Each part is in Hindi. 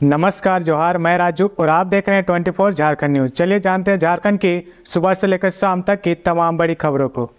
नमस्कार जोहार, मैं राजू और आप देख रहे हैं 24 झारखंड न्यूज। चलिए जानते हैं झारखंड की सुबह से लेकर शाम तक की तमाम बड़ी खबरों को।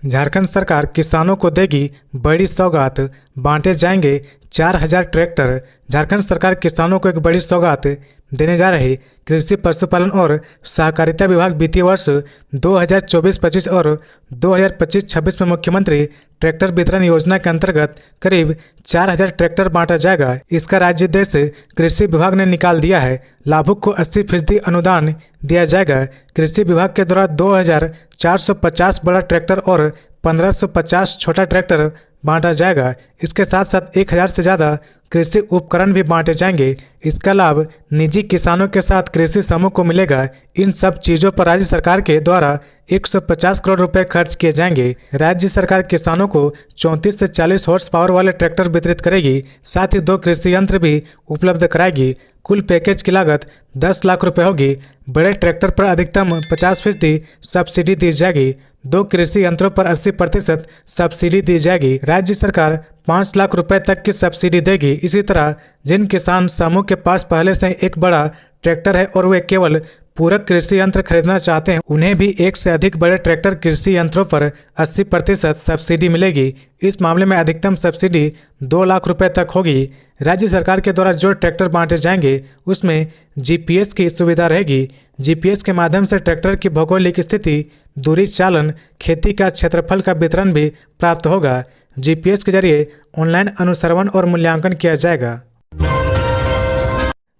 झारखंड सरकार किसानों को देगी बड़ी सौगात, बांटे जाएंगे 4000 ट्रैक्टर। झारखंड सरकार किसानों को एक बड़ी सौगात देने जा रही। कृषि पशुपालन और सहकारिता विभाग वित्तीय वर्ष 2024-25 और 2025-26 में मुख्यमंत्री ट्रैक्टर वितरण योजना के अंतर्गत करीब 4000 ट्रैक्टर बांटा जाएगा। इसका राज्य देश कृषि विभाग ने निकाल दिया है। लाभुक को 80% अनुदान दिया जाएगा। कृषि विभाग के द्वारा 2450 बड़ा ट्रैक्टर और 1550 छोटा ट्रैक्टर बांटा जाएगा। इसके साथ साथ 1000 से ज़्यादा कृषि उपकरण भी बांटे जाएंगे। इसका लाभ निजी किसानों के साथ कृषि समूह को मिलेगा। इन सब चीज़ों पर राज्य सरकार के द्वारा 150 करोड़ रुपए खर्च किए जाएंगे। राज्य सरकार किसानों को 34 से 40 हॉर्स पावर वाले ट्रैक्टर वितरित करेगी। साथ ही 2 कृषि यंत्र भी उपलब्ध कराएगी। कुल पैकेज की लागत 10 लाख रुपए होगी। बड़े ट्रैक्टर पर अधिकतम 50% सब्सिडी दी जाएगी। 2 कृषि यंत्रों पर 80% सब्सिडी दी जाएगी। राज्य सरकार 5 लाख रुपए तक की सब्सिडी देगी। इसी तरह जिन किसान समूह के पास पहले से एक बड़ा ट्रैक्टर है और वे केवल पूरक कृषि यंत्र खरीदना चाहते हैं, उन्हें भी एक से अधिक बड़े ट्रैक्टर कृषि यंत्रों पर 80% सब्सिडी मिलेगी। इस मामले में अधिकतम सब्सिडी 2 लाख रुपए तक होगी। राज्य सरकार के द्वारा जो ट्रैक्टर बांटे जाएंगे उसमें जीपीएस की सुविधा रहेगी। जीपीएस के माध्यम से ट्रैक्टर की भौगोलिक स्थिति, दूरी चालन, खेती का क्षेत्रफल का वितरण भी प्राप्त होगा। जीपीएस के जरिए ऑनलाइन अनुश्रवण और मूल्यांकन किया जाएगा।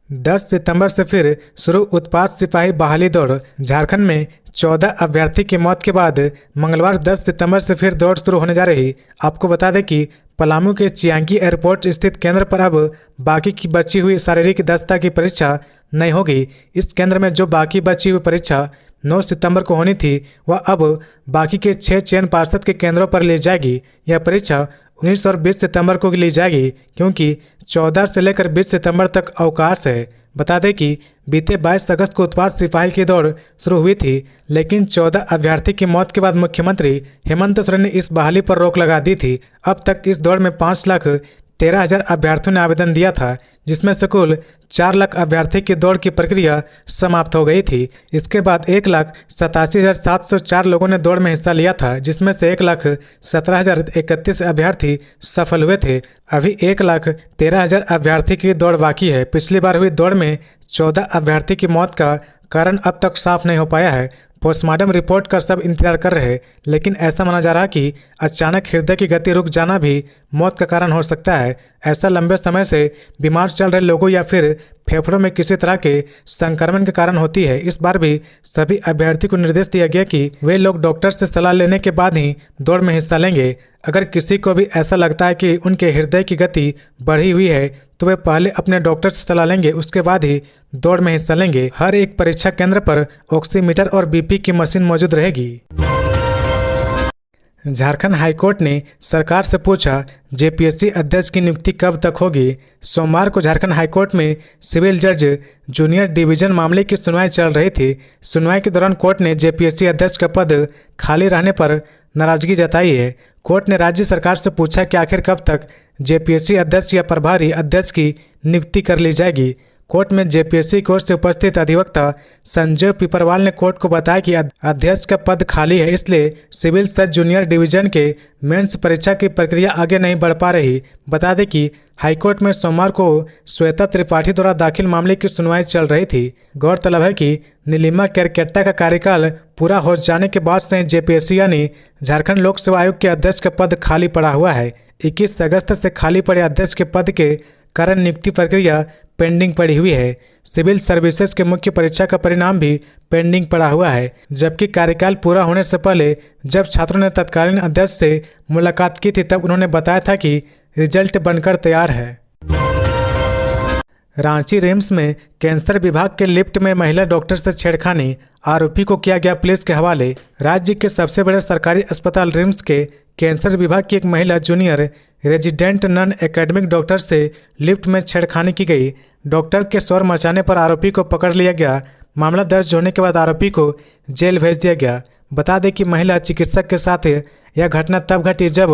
10 सितंबर से फिर शुरू उत्पाद सिपाही बहाली दौड़। झारखंड में 14 अभ्यर्थी की मौत के बाद मंगलवार 10 सितंबर से फिर दौड़ शुरू होने जा रही। आपको बता दें कि पलामू के चियांकी एयरपोर्ट स्थित केंद्र पर अब बाकी की बची हुई शारीरिक दक्षता की परीक्षा नहीं होगी। इस केंद्र में जो बाकी बची हुई परीक्षा 9 सितंबर को होनी थी, वह अब बाकी के 6 चयन पार्षद के केंद्रों पर ली जाएगी। यह परीक्षा 19 और 20 सितंबर को ली जाएगी, क्योंकि 14 से लेकर 20 सितंबर तक अवकाश है। बता दें कि बीते 22 अगस्त को उत्पाद सिपाही की दौड़ शुरू हुई थी, लेकिन 14 अभ्यर्थी की मौत के बाद मुख्यमंत्री हेमंत सोरेन ने इस बहाली पर रोक लगा दी थी। अब तक इस दौड़ में 5,13,000 अभ्यर्थियों ने आवेदन दिया था, जिसमें से कुल 4 लाख अभ्यर्थी की दौड़ की प्रक्रिया समाप्त हो गई थी। इसके बाद 1,87,704 लोगों ने दौड़ में हिस्सा लिया था, जिसमें से 1,17,031 अभ्यर्थी सफल हुए थे। अभी 1,13,000 अभ्यर्थी की दौड़ बाकी है। पिछली बार हुई दौड़ में 14 अभ्यर्थी की मौत का कारण अब तक साफ नहीं हो पाया है। पोस्टमार्टम रिपोर्ट का सब इंतजार कर रहे हैं, लेकिन ऐसा माना जा रहा है कि अचानक हृदय की गति रुक जाना भी मौत का कारण हो सकता है। ऐसा लंबे समय से बीमार चल रहे लोगों या फिर फेफड़ों में किसी तरह के संक्रमण के कारण होती है। इस बार भी सभी अभ्यर्थी को निर्देश दिया गया कि वे लोग डॉक्टर से सलाह लेने के बाद ही दौड़ में हिस्सा लेंगे। अगर किसी को भी ऐसा लगता है कि उनके हृदय की गति बढ़ी हुई है, तो वे पहले अपने डॉक्टर से सलाह लेंगे, उसके बाद ही दौड़ में हिस्सा लेंगे। हर एक परीक्षा केंद्र पर ऑक्सीमीटर और बीपी की मशीन मौजूद रहेगी। झारखंड हाईकोर्ट ने सरकार से पूछा, जेपीएससी अध्यक्ष की नियुक्ति कब तक होगी। सोमवार को झारखंड हाईकोर्ट में सिविल जज जूनियर डिवीजन मामले की सुनवाई चल रही थी। सुनवाई के दौरान कोर्ट ने जेपीएससी अध्यक्ष का पद खाली रहने पर नाराजगी जताई है। कोर्ट ने राज्य सरकार से पूछा कि आखिर कब तक जेपीएससी अध्यक्ष या प्रभारी अध्यक्ष की नियुक्ति कर ली जाएगी। कोर्ट में जेपीएससी की ओर से उपस्थित अधिवक्ता संजय पिपरवाल ने कोर्ट को बताया कि अध्यक्ष का पद खाली है, इसलिए सिविल जज जूनियर डिवीजन के मेंस परीक्षा की प्रक्रिया आगे नहीं बढ़ पा रही। बता दें कि हाईकोर्ट में सोमवार को श्वेता त्रिपाठी द्वारा दाखिल मामले की सुनवाई चल रही थी। गौरतलब है कि नीलिमा केरकेट्टा का कार्यकाल पूरा हो जाने के बाद से जेपीएससी यानी झारखंड लोक सेवा आयोग के अध्यक्ष का पद खाली पड़ा हुआ है। 21 अगस्त से खाली पड़े अध्यक्ष के पद के कारण नियुक्ति प्रक्रिया पेंडिंग पड़ी हुई है। सिविल सर्विसेज के मुख्य परीक्षा का परिणाम भी पेंडिंग पड़ा हुआ है, जबकि कार्यकाल पूरा होने से पहले जब छात्रों ने तत्कालीन अध्यक्ष से मुलाकात की थी, तब उन्होंने बताया था कि रिजल्ट बनकर तैयार है। रांची रिम्स में कैंसर विभाग के लिफ्ट में महिला डॉक्टर से छेड़खानी, आरोपी को किया गया पुलिस के हवाले। राज्य के सबसे बड़े सरकारी अस्पताल रिम्स के कैंसर विभाग की एक महिला junior resident non academic doctor से लिफ्ट में छेड़खानी की गई। डॉक्टर के शोर मचाने पर आरोपी को पकड़ लिया गया। मामला दर्ज होने के बाद आरोपी को जेल भेज दिया गया। बता दें कि महिला चिकित्सक के साथ यह घटना तब घटी जब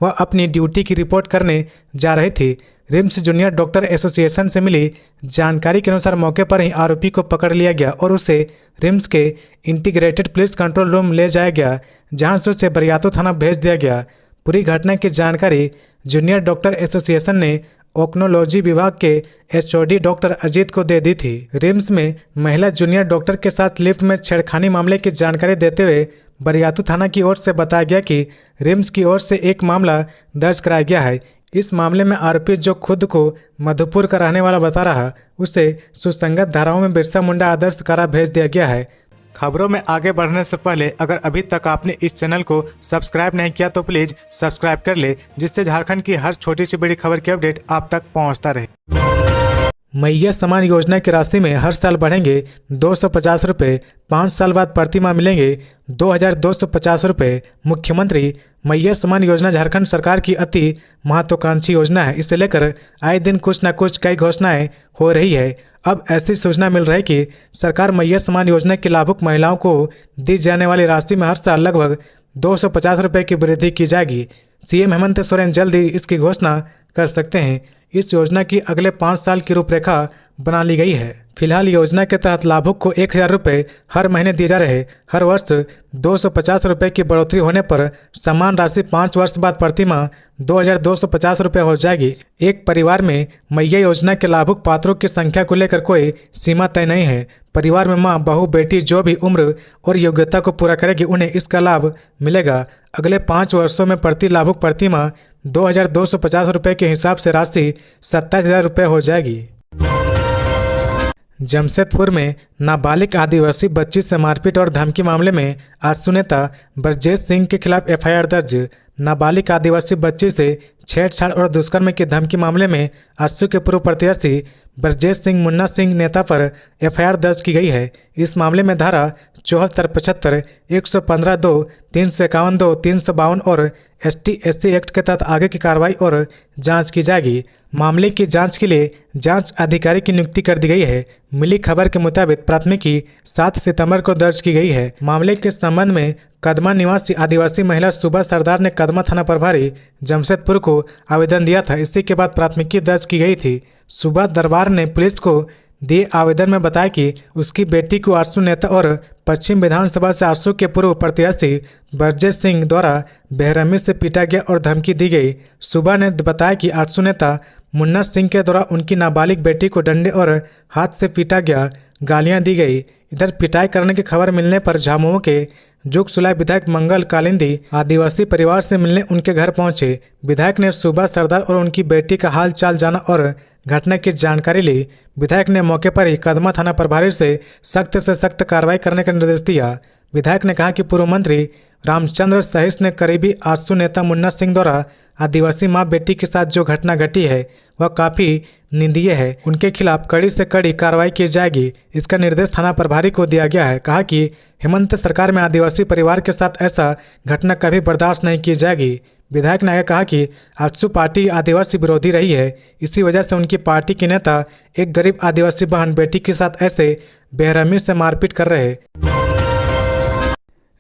वह अपनी ड्यूटी की रिपोर्ट करने जा रही थी। रिम्स जूनियर डॉक्टर एसोसिएशन से मिली जानकारी के अनुसार मौके पर ही आरोपी को पकड़ लिया गया और उसे रिम्स के इंटीग्रेटेड पुलिस कंट्रोल रूम ले जाया गया, जहां से उसे बरियातू थाना भेज दिया गया। पूरी घटना की जानकारी जूनियर डॉक्टर एसोसिएशन ने ओक्नोलॉजी विभाग के एचओडी डॉक्टर अजीत को दे दी थी। रिम्स में महिला जूनियर डॉक्टर के साथ लिफ्ट में छेड़खानी मामले की जानकारी देते हुए बरियातू थाना की ओर से बताया गया कि रिम्स की ओर से एक मामला दर्ज कराया गया है। इस मामले में आरोपी, जो खुद को मधुपुर का रहने वाला बता रहा, उसे सुसंगत धाराओं में बिरसा मुंडा आदर्श कारा भेज दिया गया है। खबरों में आगे बढ़ने से पहले अगर अभी तक आपने इस चैनल को सब्सक्राइब नहीं किया तो प्लीज सब्सक्राइब कर ले, जिससे झारखंड की हर छोटी सी बड़ी खबर की अपडेट आप तक पहुंचता रहे। मैया समान योजना की राशि में हर साल बढ़ेंगे 250 रुपये, 5 साल बाद प्रति माह मिलेंगे 2250 रुपये। मुख्यमंत्री मैया समान योजना झारखंड सरकार की अति महत्वाकांक्षी योजना है। इसे लेकर आए दिन कुछ न कुछ कई घोषणाएं हो रही है। अब ऐसी सूचना मिल रही है कि सरकार मैया समान योजना के लाभुक महिलाओं को दी जाने वाली राशि में हर साल लगभग 250 रुपये की वृद्धि की जाएगी। सीएम हेमंत सोरेन जल्द ही इसकी घोषणा कर सकते हैं। इस योजना की अगले 5 साल की रूपरेखा बना ली गई है। फिलहाल योजना के तहत लाभुक को 1000 रुपये हर महीने दिए जा रहे। हर वर्ष 250 रुपये की बढ़ोतरी होने पर समान राशि 5 वर्ष बाद प्रति माह 2250 रुपये हो जाएगी। एक परिवार में मैया योजना के लाभुक पात्रों की संख्या को लेकर कोई सीमा तय नहीं है। परिवार में माँ, बहू, बेटी जो भी उम्र और योग्यता को पूरा करेगी, उन्हें इसका लाभ मिलेगा। अगले 5 वर्षों में प्रति लाभुक प्रति माह 2250 रुपये के हिसाब से राशि 27,000 रुपये हो जाएगी। जमशेदपुर में नाबालिग आदिवासी बच्ची से मारपीट और धमकी मामले में आजसू नेता ब्रजेश सिंह के खिलाफ एफआईआर दर्ज। नाबालिग आदिवासी बच्ची से छेड़छाड़ और दुष्कर्म की धमकी मामले में आजसू के पूर्व प्रत्याशी ब्रजेश सिंह मुन्ना सिंह नेता पर एफआईआर दर्ज की गई है। इस मामले में धारा 74, 75, 115(2), 351(2), 352 और ST/SC एक्ट के तहत आगे की कार्रवाई और जांच की जाएगी। मामले की जांच के लिए जांच अधिकारी की नियुक्ति कर दी गई है। मिली खबर के मुताबिक प्राथमिकी 7 सितंबर को दर्ज की गई है। मामले के संबंध में कदमा निवासी आदिवासी महिला सुबह सरदार ने कदमा थाना प्रभारी जमशेदपुर को आवेदन दिया था। इसी के बाद प्राथमिकी दर्ज की गई थी। सुबह दरबार ने पुलिस को दिए आवेदन में बताया कि उसकी बेटी को आजसू नेता और पश्चिम विधानसभा से आजसू के पूर्व प्रत्याशी ब्रजेश सिंह द्वारा बेरहमी से पीटा गया और धमकी दी गई। सुबह ने बताया कि आजसू नेता मुन्ना सिंह के द्वारा उनकी नाबालिग बेटी को डंडे और हाथ से पीटा गया, गालियां दी गई। इधर पिटाई करने की खबर मिलने पर झामुमो के जुगसुलाई विधायक मंगल कालिंदी आदिवासी परिवार से मिलने उनके घर पहुंचे। विधायक ने सुबह सरदार और उनकी बेटी का हाल चाल जाना और घटना की जानकारी ली। विधायक ने मौके पर ही कदमा थाना प्रभारी से सख्त कार्रवाई करने का निर्देश दिया। विधायक ने कहा कि पूर्व मंत्री रामचंद्र सहिस ने करीबी आजसू नेता मुन्ना सिंह द्वारा आदिवासी मां बेटी के साथ जो घटना घटी है वह काफ़ी निंदनीय है। उनके खिलाफ कड़ी से कड़ी कार्रवाई की जाएगी। इसका निर्देश थाना प्रभारी को दिया गया है। कहा कि हेमंत सरकार में आदिवासी परिवार के साथ ऐसा घटना कभी बर्दाश्त नहीं की जाएगी। विधायक ने आगे कहा कि आजसू पार्टी आदिवासी विरोधी रही है। इसी वजह से उनकी पार्टी के नेता एक गरीब आदिवासी बहन बेटी के साथ ऐसे बेरहमी से मारपीट कर रहे।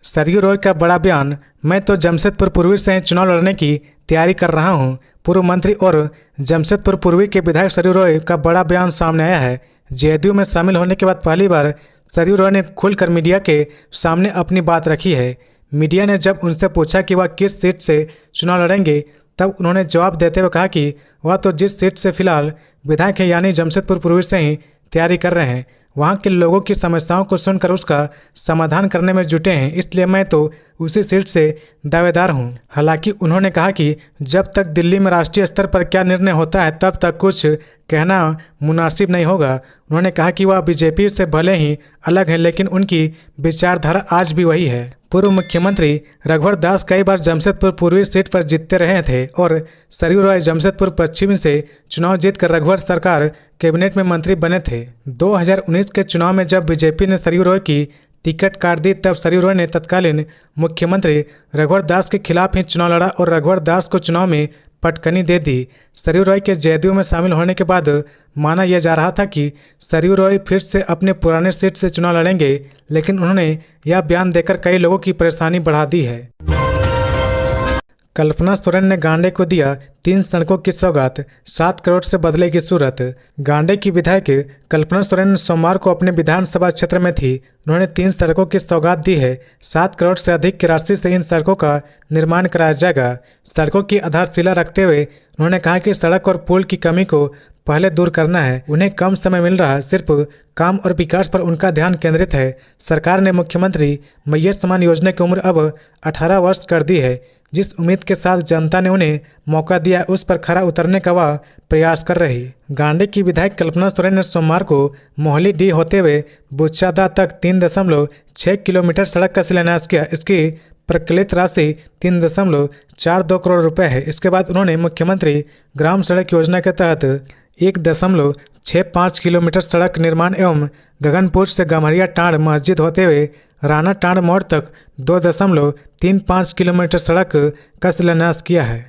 सरयू रॉय का बड़ा बयान, मैं तो जमशेदपुर पूर्वी से चुनाव लड़ने की तैयारी कर रहा हूं। पूर्व मंत्री और जमशेदपुर पूर्वी के विधायक सरयू रॉय का बड़ा बयान सामने आया है। जेडीयू में शामिल होने के बाद पहली बार सरयू रॉय ने खुलकर मीडिया के सामने अपनी बात रखी है। मीडिया ने जब उनसे पूछा कि वह किस सीट से चुनाव लड़ेंगे, तब उन्होंने जवाब देते हुए कहा कि वह तो जिस सीट से फिलहाल विधायक है यानी जमशेदपुर पूर्वी से ही तैयारी कर रहे हैं। वहाँ के लोगों की समस्याओं को सुनकर उसका समाधान करने में जुटे हैं, इसलिए मैं तो उसी सीट से दावेदार हूँ। हालांकि उन्होंने कहा कि जब तक दिल्ली में राष्ट्रीय स्तर पर क्या निर्णय होता है तब तक कुछ कहना मुनासिब नहीं होगा। उन्होंने कहा कि वह बीजेपी से भले ही अलग है लेकिन उनकी विचारधारा आज भी वही है। पूर्व मुख्यमंत्री रघुवर दास कई बार जमशेदपुर पूर्वी सीट पर जीतते रहे थे और सरयू रॉय जमशेदपुर पश्चिमी से चुनाव जीतकर रघुवर सरकार कैबिनेट में मंत्री बने थे। 2019 के चुनाव में जब बीजेपी ने सरयू रॉय की टिकट काट दी तब सरयू रॉय ने तत्कालीन मुख्यमंत्री रघुवर दास के खिलाफ ही चुनाव लड़ा और रघुवर दास को चुनाव में पटकनी दे दी। सरयू रॉय के जेडीयू में शामिल होने के बाद माना यह जा रहा था कि सरयू रॉय फिर से अपने पुराने सीट से चुनाव लड़ेंगे, लेकिन उन्होंने यह बयान देकर कई लोगों की परेशानी बढ़ा दी है। कल्पना सोरेन ने गांडे को दिया 3 सड़कों की सौगात, 7 करोड़ से बदलेगी सूरत। गांडे की विधायक कल्पना सोरेन ने सोमवार को अपने विधानसभा क्षेत्र में थी। उन्होंने 3 सड़कों की सौगात दी है। 7 करोड़ से अधिक की राशि से इन सड़कों का निर्माण कराया जाएगा। सड़कों की आधारशिला रखते हुए उन्होंने कहा कि सड़क और पुल की कमी को पहले दूर करना है। उन्हें कम समय मिल रहा है, सिर्फ काम और विकास पर उनका ध्यान केंद्रित है। सरकार ने मुख्यमंत्री मैया सम्मान योजना की उम्र अब 18 वर्ष कर दी है। जिस उम्मीद के साथ जनता ने उन्हें मौका दिया, उस पर खरा उतरने का वह प्रयास कर रही। गांडे की विधायक कल्पना सोरेन ने सोमवार को मोहली डी होते हुए बुच्छादा तक 3.6 किलोमीटर सड़क का शिलान्यास किया। इसकी प्रकलित राशि 3.42 करोड़ रुपए है। इसके बाद उन्होंने मुख्यमंत्री ग्राम सड़क योजना के तहत 1.65 किलोमीटर सड़क निर्माण एवं गगनपुर से गम्हरिया टांड मस्जिद होते हुए राणा टांड मोड़ तक 2.35 किलोमीटर सड़क का शिलान्यास किया है।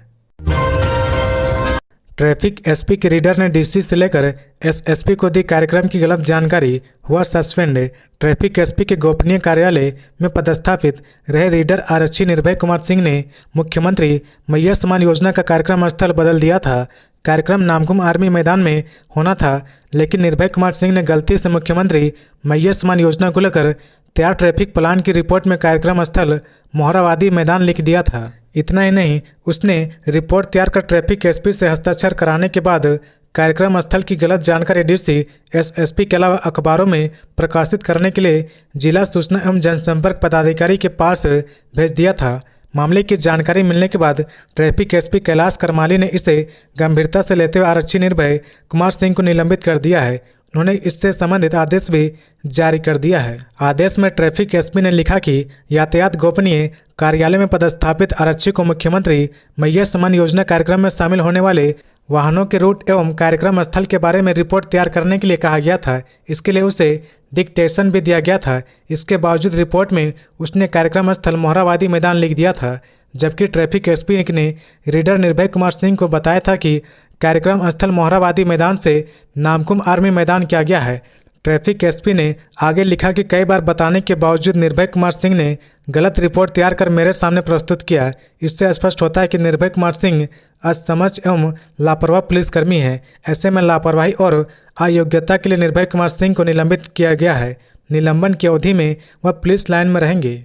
ट्रैफिक एसपी के रीडर ने डीसी से लेकर एसएसपी को दी कार्यक्रम की गलत जानकारी, हुआ सस्पेंड। ट्रैफिक एसपी के गोपनीय कार्यालय में पदस्थापित रहे रीडर आरक्षी निर्भय कुमार सिंह ने मुख्यमंत्री मैया सम्मान योजना का कार्यक्रम स्थल बदल दिया था। कार्यक्रम नामकुम आर्मी मैदान में होना था, लेकिन निर्भय कुमार सिंह ने गलती से मुख्यमंत्री मैया सम्मान योजना को लेकर तैयार ट्रैफिक प्लान की रिपोर्ट में कार्यक्रम स्थल मोहराबादी मैदान लिख दिया था। इतना ही नहीं, उसने रिपोर्ट तैयार कर ट्रैफिक एसपी से हस्ताक्षर कराने के बाद कार्यक्रम स्थल की गलत जानकारी डीसी एसएसपी के अलावा अखबारों में प्रकाशित करने के लिए जिला सूचना एवं जनसंपर्क पदाधिकारी के पास भेज दिया था। मामले की जानकारी मिलने के बाद ट्रैफिक एसपी कैलाश करमाली ने इसे गंभीरता से लेते हुए आरक्षी निर्भय कुमार सिंह को निलंबित कर दिया है। उन्होंने इससे संबंधित आदेश भी जारी कर दिया है। आदेश में ट्रैफिक एसपी ने लिखा कि यातायात गोपनीय कार्यालय में पदस्थापित आरक्षी को मुख्यमंत्री मैया सम्मान योजना कार्यक्रम में शामिल होने वाले वाहनों के रूट एवं कार्यक्रम स्थल के बारे में रिपोर्ट तैयार करने के लिए कहा गया था। इसके लिए उसे डिक्टेशन भी दिया गया था। इसके बावजूद रिपोर्ट में उसने कार्यक्रम स्थल मोहराबादी मैदान लिख दिया था, जबकि ट्रैफिक एसपी ने रीडर निर्भय कुमार सिंह को बताया था कि कार्यक्रम स्थल मोहराबादी मैदान से नामकुम आर्मी मैदान किया गया है। ट्रैफिक एसपी ने आगे लिखा कि कई बार बताने के बावजूद निर्भय कुमार सिंह ने गलत रिपोर्ट तैयार कर मेरे सामने प्रस्तुत किया। इससे स्पष्ट होता है कि निर्भय कुमार सिंह असमझ एवं लापरवाह पुलिसकर्मी है। ऐसे में लापरवाही और अयोग्यता के लिए निर्भय कुमार सिंह को निलंबित किया गया है। निलंबन की अवधि में वह पुलिस लाइन में रहेंगे।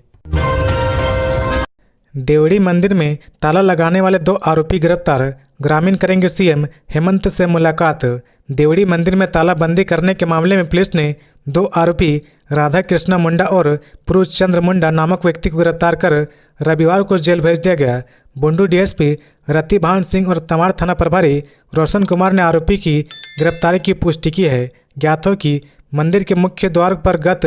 देवड़ी मंदिर में ताला लगाने वाले 2 आरोपी गिरफ्तार, ग्रामीण करेंगे सीएम हेमंत से मुलाकात। देवड़ी मंदिर में तालाबंदी करने के मामले में पुलिस ने 2 आरोपी राधा कृष्णा मुंडा और पुरुष चंद्र मुंडा नामक व्यक्ति को गिरफ्तार कर रविवार को जेल भेज दिया गया। बुंडू डीएसपी रतिभान सिंह और तमाड़ थाना प्रभारी रोशन कुमार ने आरोपी की गिरफ्तारी की पुष्टि की है। ज्ञात हो कि मंदिर के मुख्य द्वार पर गत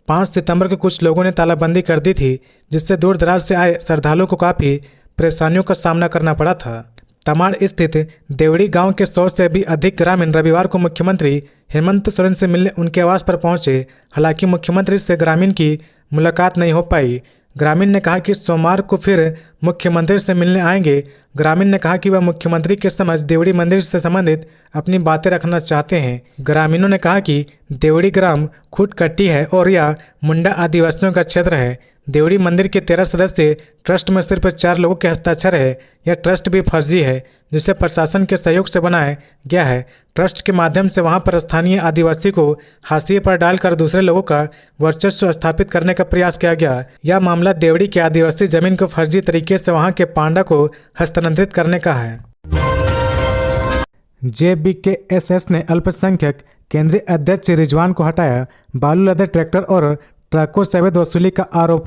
5 सितंबर को कुछ लोगों ने तालाबंदी कर दी थी, जिससे दूर दराज से आए श्रद्धालुओं को काफ़ी परेशानियों का सामना करना पड़ा था। तमाड़ स्थित देवड़ी गांव के 100 से भी अधिक ग्रामीण रविवार को मुख्यमंत्री हेमंत सोरेन से मिलने उनके आवास पर पहुंचे। हालांकि मुख्यमंत्री से ग्रामीण की मुलाकात नहीं हो पाई। ग्रामीण ने कहा कि सोमवार को फिर मुख्यमंत्री से मिलने आएंगे। ग्रामीण ने कहा कि वह मुख्यमंत्री के समझ देवड़ी मंदिर से संबंधित अपनी बातें रखना चाहते हैं। ग्रामीणों ने कहा कि देवड़ी ग्राम खुटकट्टी है और यह मुंडा आदिवासियों का क्षेत्र है। देवड़ी मंदिर के 13 सदस्य ट्रस्ट में सिर्फ 4 लोगों के हस्ताक्षर है। यह ट्रस्ट भी फर्जी है, जिसे प्रशासन के सहयोग से बनाया गया है। ट्रस्ट के माध्यम से वहां पर स्थानीय आदिवासी को हाशिए पर डालकर दूसरे लोगों का वर्चस्व स्थापित करने का प्रयास किया गया। यह मामला देवड़ी के आदिवासी जमीन को फर्जी तरीके से वहां के पांडा को हस्तांतरित करने का है। JBKSS ने अल्पसंख्यक केंद्रीय अध्यक्ष रिजवान को हटाया, बालू लदे ट्रैक्टर और ट्रकों से अवैध वसूली का आरोप।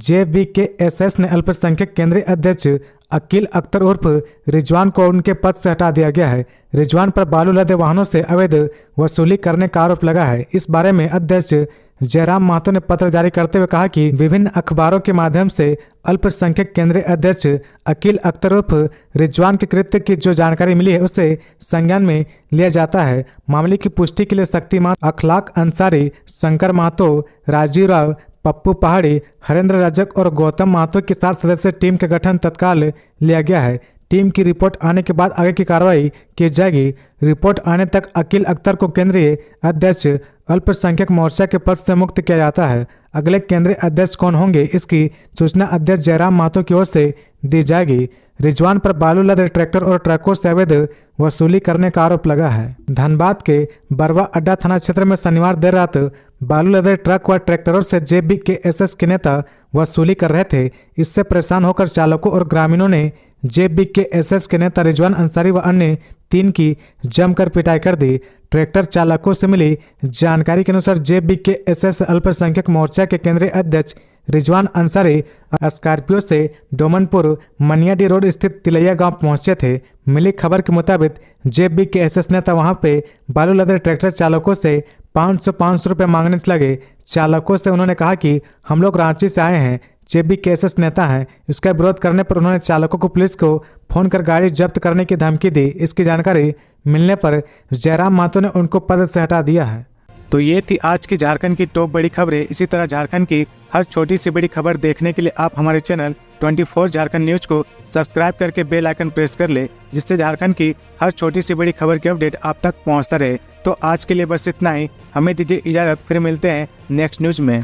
JBKSS ने अल्पसंख्यक केंद्रीय अध्यक्ष अकील अख्तर उर्फ रिजवान को उनके पद से हटा दिया गया है। रिजवान पर बालू लदे वाहनों से अवैध वसूली करने का आरोप लगा है। इस बारे में अध्यक्ष जयराम महतो ने पत्र जारी करते हुए कहा कि विभिन्न अखबारों के माध्यम से अल्पसंख्यक केंद्रीय अध्यक्ष अकील अख्तर उर्फ रिजवान के कृत्य की जो जानकारी मिली है उसे संज्ञान में लिया जाता है। मामले की पुष्टि के लिए शक्तिमान, अखलाक अंसारी, शंकर महतो, राजीव राव, पप्पू पहाड़ी, हरेंद्र रजक और गौतम महतो के 7 सदस्यीय टीम के गठन तत्काल लिया गया है। टीम की रिपोर्ट आने के बाद आगे की कार्रवाई की जाएगी। रिपोर्ट आने तक अकील अख्तर को केंद्रीय अध्यक्ष अल्पसंख्यक मोर्चा के पद से मुक्त किया जाता है। अगले केंद्रीय अध्यक्ष कौन होंगे, इसकी सूचना अध्यक्ष जयराम महतो की ओर से दी जाएगी। रिजवान पर बालू लदे ट्रैक्टर और ट्रकों से अवैध वसूली करने का आरोप लगा है। धनबाद के बरवा अड्डा थाना क्षेत्र में शनिवार देर रात बालू लदे ट्रक व ट्रैक्टरों से JBKSS के नेता वसूली कर रहे थे। इससे परेशान होकर चालकों और ग्रामीणों ने JBKSS के नेता रिजवान अंसारी व अन्य 3 की जमकर पिटाई कर दी। ट्रैक्टर चालकों से मिली जानकारी के अनुसार JBKSS अल्पसंख्यक मोर्चा के केंद्रीय अध्यक्ष रिजवान अंसारी स्कॉर्पियो से डोमनपुर मनियाडी रोड स्थित तिलैया गांव पहुंचे थे। मिली खबर के मुताबिक JBKSS नेता वहां पे बालू लदे ट्रैक्टर चालकों से 500 रुपये मांगने लगे। चालकों से उन्होंने कहा कि हम लोग रांची से आए हैं, JBKSS नेता हैं। इसका विरोध करने पर उन्होंने चालकों को पुलिस को फोन कर गाड़ी जब्त करने की धमकी दी। इसकी जानकारी मिलने पर जयराम महतो ने उनको पद से हटा दिया है। तो ये थी आज की झारखंड की टॉप बड़ी खबरें। इसी तरह झारखंड की हर छोटी सी बड़ी खबर देखने के लिए आप हमारे चैनल 24 झारखंड न्यूज को सब्सक्राइब करके बेल आइकन प्रेस कर ले, जिससे झारखंड की हर छोटी सी बड़ी खबर की अपडेट आप तक पहुंचता रहे। तो आज के लिए बस इतना ही। हमें दीजिए इजाजत, फिर मिलते हैं नेक्स्ट न्यूज में।